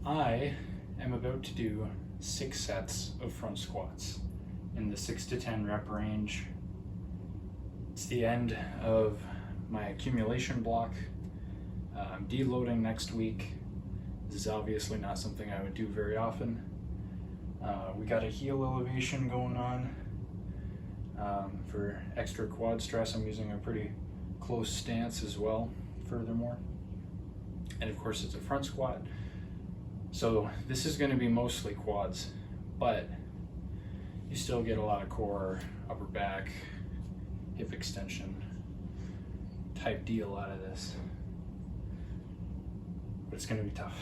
I am about to do 6 sets of front squats in the 6 to 10 rep range. It's the end of my accumulation block. I'm deloading next week. This is obviously not something I would do very often. We got a heel elevation going on. For extra quad stress, I'm using a pretty close stance as well, furthermore. And of course it's a front squat. So this is going to be mostly quads, but you still get a lot of core, upper back, hip extension type deal out of this. But it's going to be tough.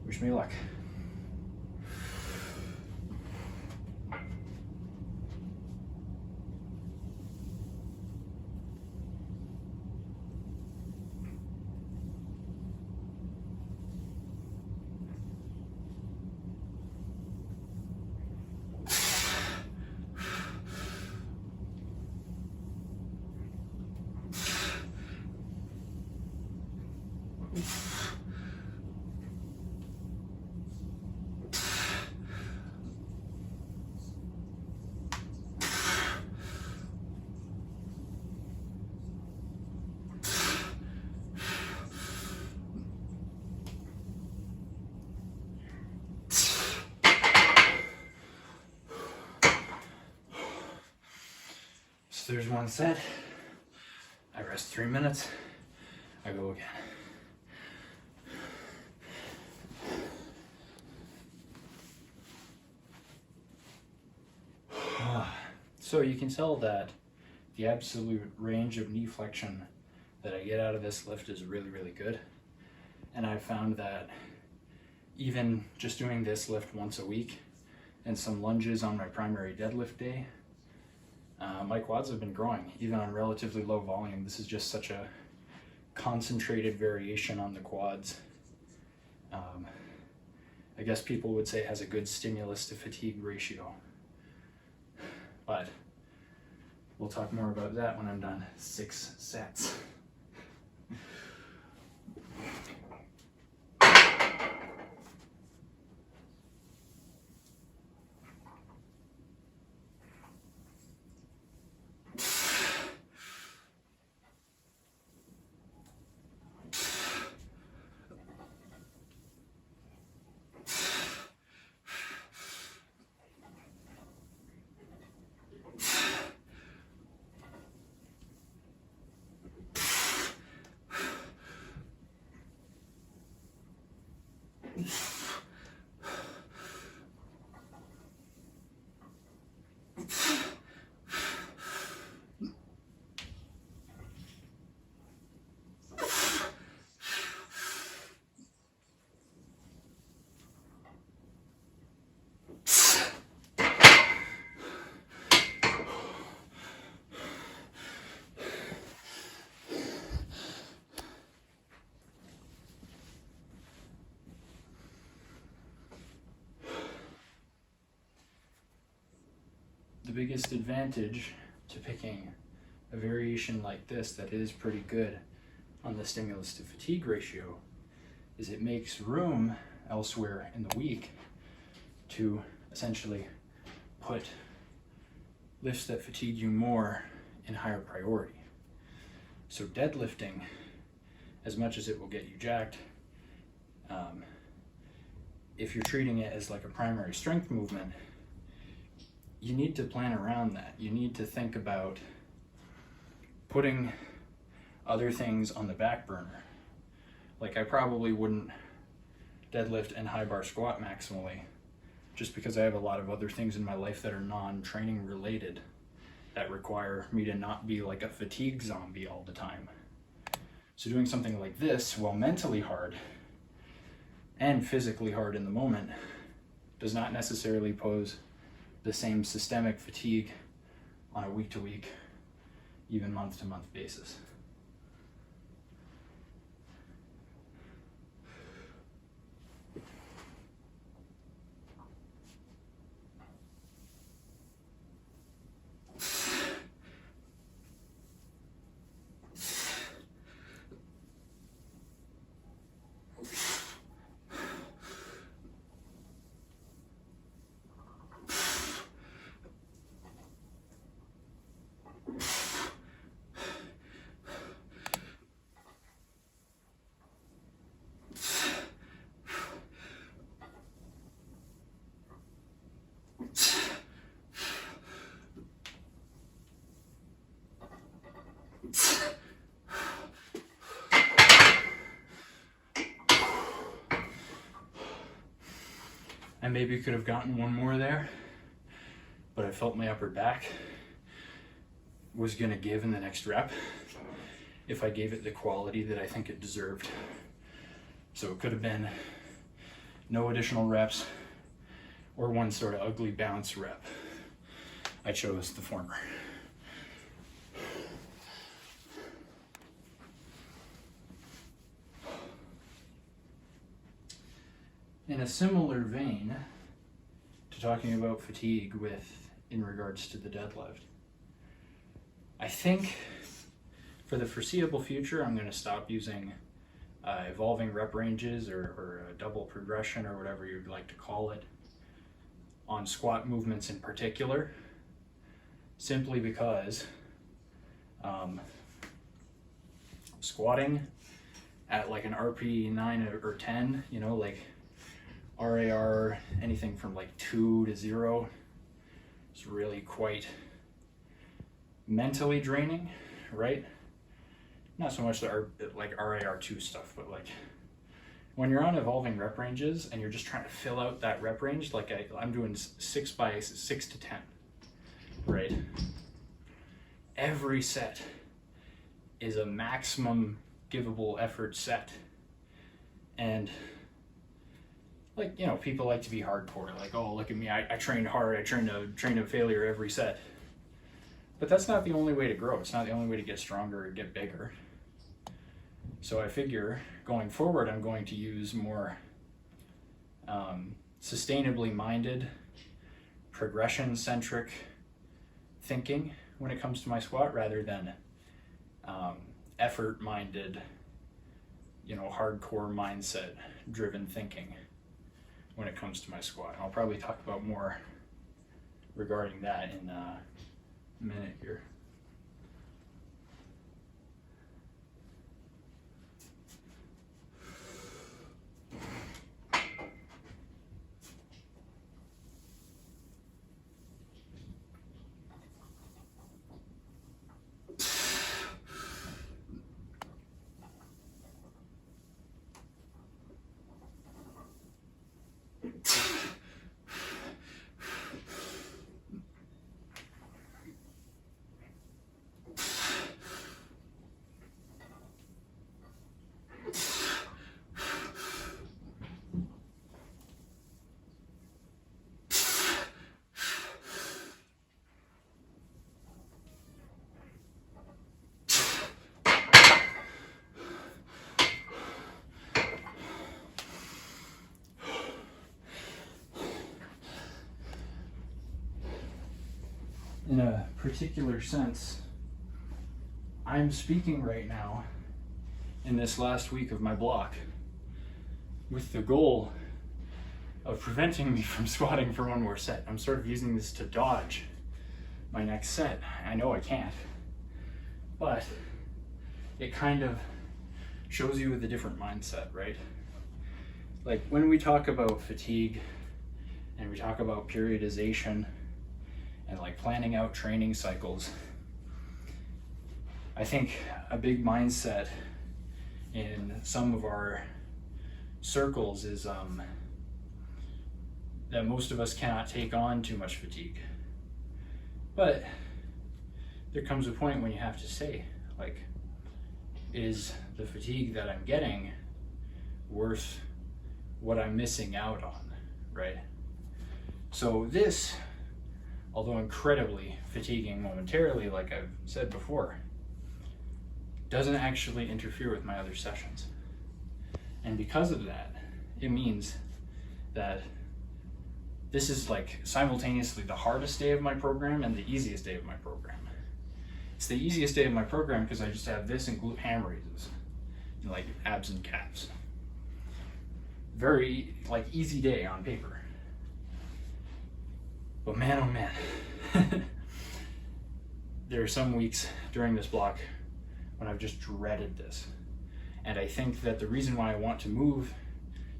Wish me luck. So there's one set. I rest 3 minutes. I go again. So you can tell that the absolute range of knee flexion that I get out of this lift is really, really good. And I found that even just doing this lift once a week and some lunges on my primary deadlift day, my quads have been growing, even on relatively low volume. This is just such a concentrated variation on the quads. I guess people would say it has a good stimulus to fatigue ratio. But we'll talk more about that when I'm done 6 sets. The biggest advantage to picking a variation like this that is pretty good on the stimulus to fatigue ratio is it makes room elsewhere in the week to essentially put lifts that fatigue you more in higher priority. So deadlifting, as much as it will get you jacked, if you're treating it as like a primary strength movement, you need to plan around that. You need to think about putting other things on the back burner. Like I probably wouldn't deadlift and high bar squat maximally just because I have a lot of other things in my life that are non-training related that require me to not be like a fatigue zombie all the time. So doing something like this, while mentally hard and physically hard in the moment, does not necessarily pose the same systemic fatigue on a week-to-week, even month-to-month basis. I maybe could have gotten one more there, but I felt my upper back was gonna give in the next rep if I gave it the quality that I think it deserved. So it could have been no additional reps or one sort of ugly bounce rep. I chose the former. In a similar vein to talking about fatigue in regards to the deadlift, I think for the foreseeable future, I'm going to stop using evolving rep ranges or a double progression or whatever you'd like to call it on squat movements in particular, simply because squatting at like an RP 9 or 10, you know, like RAR, anything from like 2 to 0, is really quite mentally draining, right? Not so much the like RAR2 stuff, but like when you're on evolving rep ranges and you're just trying to fill out that rep range, like I'm doing 6 by 6 to 10, right? Every set is a maximum givable effort set. And like, you know, people like to be hardcore, like, oh, look at me, I trained hard, I trained to failure every set. But that's not the only way to grow. It's not the only way to get stronger or get bigger. So I figure going forward, I'm going to use more sustainably minded, progression-centric thinking when it comes to my squat, rather than effort-minded, you know, hardcore mindset-driven thinking when it comes to my squat. I'll probably talk about more regarding that in a minute here. In a particular sense, I'm speaking right now in this last week of my block with the goal of preventing me from squatting for one more set. I'm sort of using this to dodge my next set. I know I can't, but it kind of shows you with a different mindset, right? Like when we talk about fatigue and we talk about periodization and like planning out training cycles, I think a big mindset in some of our circles is that most of us cannot take on too much fatigue. But there comes a point when you have to say, like, is the fatigue that I'm getting worth what I'm missing out on, right? So this, although incredibly fatiguing momentarily, like I've said before, doesn't actually interfere with my other sessions. And because of that, it means that this is like simultaneously the hardest day of my program and the easiest day of my program. It's the easiest day of my program because I just have this and glute ham raises, and like abs and calves. Very like easy day on paper. But man, oh man, there are some weeks during this block when I've just dreaded this. And I think that the reason why I want to move,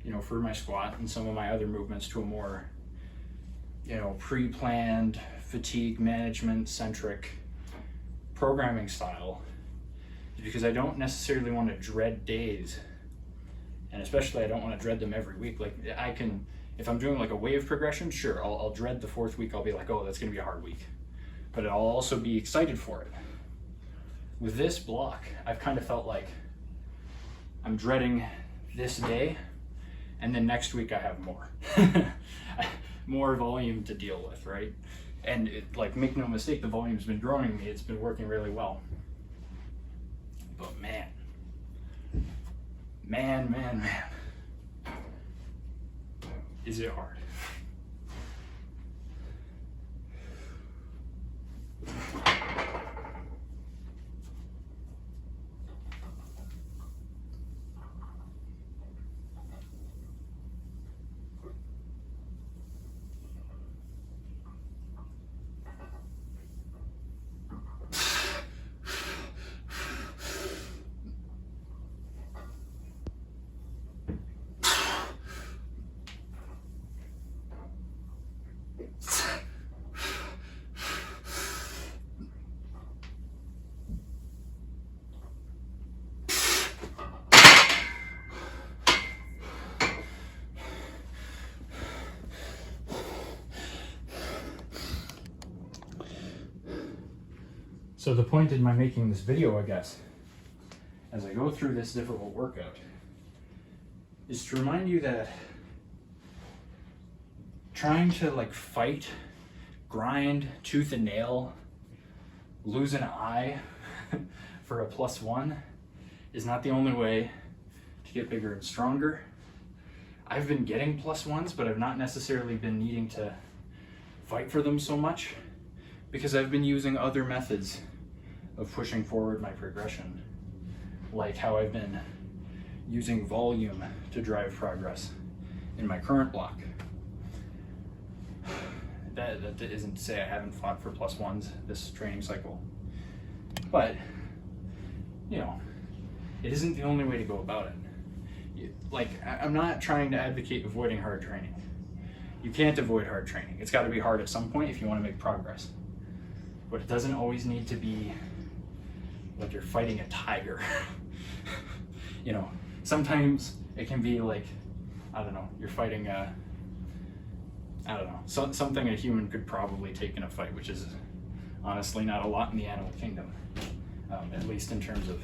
you know, for my squat and some of my other movements to a more, you know, pre-planned, fatigue management centric programming style is because I don't necessarily want to dread days. And especially I don't want to dread them every week. Like I can If I'm doing like a wave progression, sure, I'll dread the 4th week. I'll be like, oh, that's gonna be a hard week. But I'll also be excited for it. With this block, I've kind of felt like I'm dreading this day, and then next week I have more. More volume to deal with, right? And like, make no mistake, the volume's been growing in me. It's been working really well. But man, is it hard. So the point in my making this video, I guess, as I go through this difficult workout, is to remind you that trying to like fight, grind, tooth and nail, lose an eye for a +1 is not the only way to get bigger and stronger. I've been getting +1s, but I've not necessarily been needing to fight for them so much because I've been using other methods of pushing forward my progression, like how I've been using volume to drive progress in my current block. That isn't to say I haven't fought for +1s this training cycle, but you know, it isn't the only way to go about it. Like, I'm not trying to advocate avoiding hard training. You can't avoid hard training. It's got to be hard at some point if you want to make progress, but it doesn't always need to be like you're fighting a tiger. You know, sometimes it can be like, I don't know, you're fighting I don't know, something a human could probably take in a fight, which is honestly not a lot in the animal kingdom, at least in terms of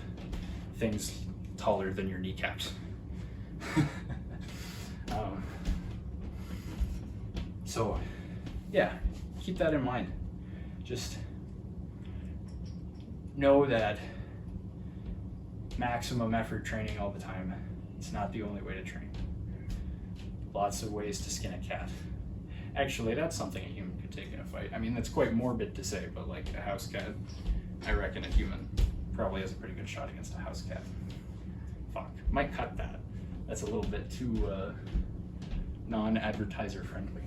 things taller than your kneecaps. So yeah, keep that in mind. Just know that maximum effort training all the time, it's not the only way to train. Lots of ways to skin a cat. Actually, that's something a human could take in a fight. I mean, that's quite morbid to say, but like a house cat, I reckon a human probably has a pretty good shot against a house cat. Fuck, might cut that. That's a little bit too non-advertiser friendly.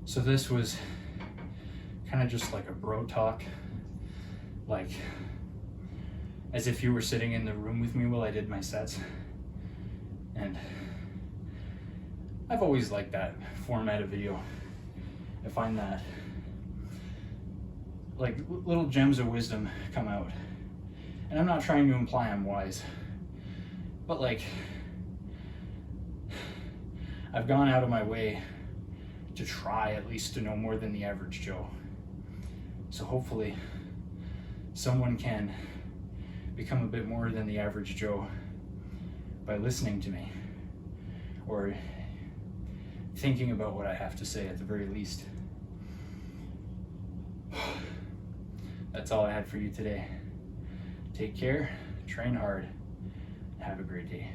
So this was kind of just like a bro talk, like as if you were sitting in the room with me while I did my sets. And I've always liked that format of video. I find that like little gems of wisdom come out. And I'm not trying to imply I'm wise, but like I've gone out of my way to try at least to know more than the average Joe. So hopefully someone can become a bit more than the average Joe by listening to me, or thinking about what I have to say at the very least. That's all I had for you today. Take care, train hard, have a great day.